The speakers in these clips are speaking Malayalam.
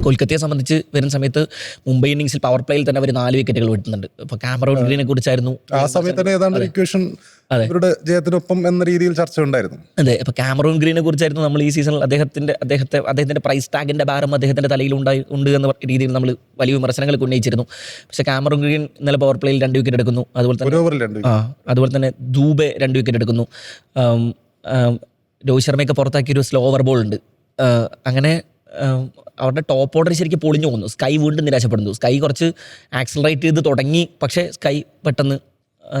കൊൽക്കത്തയെ സംബന്ധിച്ച് വരുന്ന സമയത്ത് മുംബൈ ഇന്നിങ്സിൽ പവർ പ്ലേയിൽ തന്നെ അവർ 4 വിക്കറ്റുകൾ വിട്ടുന്നുണ്ട്. ഇപ്പോൾ കാമറൂൺ ഗ്രീനെ കുറിച്ചായിരുന്നു ആ സമയത്ത് തന്നെ ഏതാണ്ട് ഇക്വേഷൻ ഇവരുടെ ജയത്തിനൊപ്പം എന്ന രീതിയിൽ ചർച്ച ഉണ്ടായിരുന്നു. അതെ, ഇപ്പോൾ കാമറൂൺ ഗ്രീനെ കുറിച്ചായിരുന്നു നമ്മൾ ഈ സീസണിൽ അദ്ദേഹത്തിന്റെ പ്രൈസ് ടാഗിന്റെ ഭാരം അദ്ദേഹത്തിന്റെ തലയിൽ ഉണ്ട് എന്ന രീതിയിൽ നമ്മൾ വലിയ വിമർശനങ്ങൾ ഉന്നയിച്ചിരുന്നു. പക്ഷേ കാമറൂൺ ഗ്രീൻ ഇന്നലെ പവർ പ്ലേയിൽ 2 വിക്കറ്റ് എടുക്കുന്നു. അതുപോലെ തന്നെ ദൂബെ 2 വിക്കറ്റ് എടുക്കുന്നു. രോഹിത് ശർമ്മയൊക്കെ പുറത്താക്കിയൊരു സ്ലോ ഓവർ ബോൾ ഉണ്ട്. അങ്ങനെ അവരുടെ ടോപ്പ് ഓർഡർ ശരിക്കും പൊളിഞ്ഞു പോകുന്നു. സ്കൈ വീണ്ടും നിരാശപ്പെടുന്നു. സ്കൈ കുറച്ച് ആക്സലറേറ്റ് ചെയ്ത് തുടങ്ങി, പക്ഷേ സ്കൈ പെട്ടെന്ന്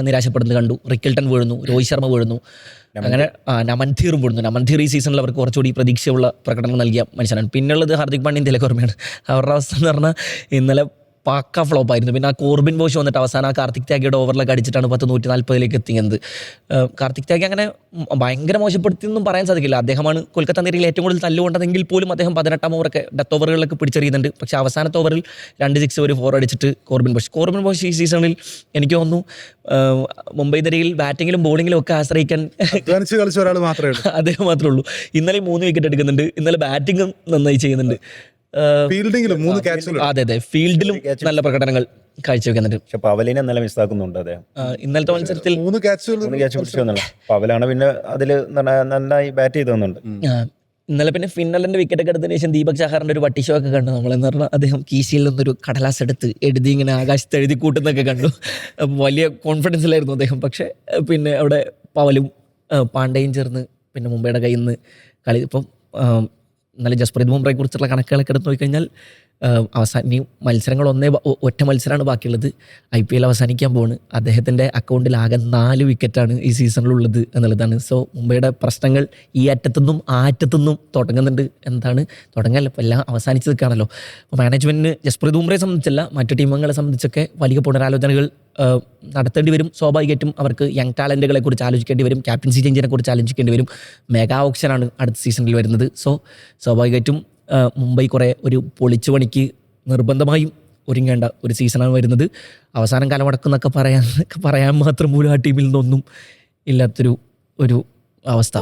നിരാശപ്പെടുന്നത് കണ്ടു. റിക്കിൾട്ടൺ വീഴുന്നു, രോഹിത് ശർമ്മ വീഴുന്നു, അങ്ങനെ നമൻധീറും വീഴുന്നു. നമൻധീർ ഈ സീസണിൽ അവർക്ക് കുറച്ചുകൂടി പ്രതീക്ഷയുള്ള പ്രകടനം നൽകിയ മനുഷ്യനാണ്. പിന്നുള്ളത് ഹാർദിക് പാണ്ഡ്യയും തിലക് വർമ്മയാണ്. അവരുടെ അവസ്ഥ എന്ന് പറഞ്ഞാൽ ഇന്നലെ പക്ക ഫ്ലോപ്പായിരുന്നു. പിന്നെ ആ കോർബിൻ ബോഷ് വന്നിട്ട് അവസാനം ആ കാർത്തിക് ത്യാഗിയുടെ ഓവറിലൊക്കെ അടിച്ചിട്ടാണ് 140 എത്തിയത്. കാർത്തിക് ത്യാഗി അങ്ങനെ ഭയങ്കര മോശപ്പെടുത്തിയൊന്നും പറയാൻ സാധിക്കില്ല. അദ്ദേഹമാണ് കൊൽക്കത്ത നിരയിൽ ഏറ്റവും കൂടുതൽ തല്ലുകൊണ്ടതെങ്കിൽ പോലും അദ്ദേഹം 18ാം ഓവറൊക്കെ ഡെത്ത് ഓവറുകളിലൊക്കെ പിടിച്ചെറിയുന്നുണ്ട്. പക്ഷേ അവസാനത്തെ ഓവറിൽ 2 6 ഒരു 4 അടിച്ചിട്ട് കോർബിൻ ബോഷ് ഈ സീസണിൽ എനിക്ക് തോന്നുന്നു മുംബൈ നിരയിൽ ബാറ്റിങ്ങിലും ബോളിങ്ങിലും ഒക്കെ ആശ്രയിക്കാൻ കളിച്ച ഒരാൾ മാത്രമേ അദ്ദേഹം മാത്രമേ ഉള്ളൂ. ഇന്നലെ 3 വിക്കറ്റ് എടുക്കുന്നുണ്ട്. ഇന്നലെ ബാറ്റിങ്ങും നന്നായി ചെയ്യുന്നുണ്ട്. അതെ, ഫീൽഡിലും നല്ല പ്രകടനങ്ങൾ കാഴ്ചവെക്കുന്നുണ്ട്. പക്ഷെ പവലിനെ നല്ല മിസ്സാക്കുന്നുണ്ട് അദ്ദേഹം. ഇന്നലത്തെ മത്സരത്തിൽ 3 ക്യാച്ച് പിടിച്ചു. പവലാണ് പിന്നെ അതിൽ നന്നായി ബാറ്റ് ചെയ്ത് തന്നുണ്ട്. ഇന്നലെ പിന്നെ ഫിന്നലിന്റെ വിക്കറ്റ് ഒക്കെ എടുത്തതിന് ശേഷം ദീപക് ചഹാറിന്റെ ഒരു വട്ടി ഷോ ഒക്കെ കണ്ടു നമ്മളെന്ന് പറഞ്ഞാൽ. അദ്ദേഹം കീശയിൽ നിന്നൊരു കടലാസ് എടുത്ത് എഴുതി ഇങ്ങനെ ആകാശത്ത് എഴുതി കൂട്ടുന്നൊക്കെ കണ്ടു. വലിയ കോൺഫിഡൻസിലായിരുന്നു അദ്ദേഹം. പക്ഷെ പിന്നെ അവിടെ പവലും പാണ്ഡ്യയും ചേർന്ന് പിന്നെ മുംബൈയുടെ കയ്യിൽ നിന്ന് കളി. ഇപ്പം എന്നാലും ജസ്പ്രീത് ബുംറയെ കുറിച്ചുള്ള കണക്കുകളൊക്കെ എടുത്ത് നോക്കിക്കഴിഞ്ഞാൽ ഇനി മത്സരങ്ങൾ ഒറ്റ മത്സരമാണ് ബാക്കിയുള്ളത്. IPL അവസാനിക്കാൻ പോവാണ്. അദ്ദേഹത്തിൻ്റെ അക്കൗണ്ടിൽ ആകെ 4 വിക്കറ്റാണ് ഈ സീസണിലുള്ളത് എന്നുള്ളതാണ്. സോ മുംബൈയുടെ പ്രശ്നങ്ങൾ ഈ അറ്റത്തുനിന്നും ആ അറ്റത്തുനിന്നും തുടങ്ങുന്നുണ്ട്. തുടങ്ങാനല്ല, ഇപ്പോൾ എല്ലാം അവസാനിച്ച് നിൽക്കുകയാണല്ലോ. അപ്പോൾ മാനേജ്മെൻറ്റിന് ജസ്പ്രീത് ബുംറയെ സംബന്ധിച്ചല്ല, മറ്റു ടീമുകളെ സംബന്ധിച്ചൊക്കെ വലിയ പുനരാലോചനകൾ നടത്തേണ്ടി വരും. സ്വാഭാവികമായിട്ടും അവർക്ക് യങ് ടാലൻറ്റുകളെ കുറിച്ച് ആലോചിക്കേണ്ടി വരും. ക്യാപ്റ്റൻസി ചേഞ്ചിനെ കുറിച്ച് ആലോചിക്കേണ്ടി വരും. മെഗാ ഓപ്ഷനാണ് അടുത്ത സീസണിൽ വരുന്നത്. സോ സ്വാഭാവികമായിട്ടും മുംബൈ കുറേ ഒരു പൊളിച്ചു പണിക്ക് നിർബന്ധമായും ഒരുങ്ങേണ്ട ഒരു സീസണാണ് വരുന്നത്. അവസാനം കാലമടക്കുന്നൊക്കെ പറയാൻ മാത്രം പോലും ആ ടീമിൽ നിന്നൊന്നും ഇല്ലാത്തൊരു അവസ്ഥ.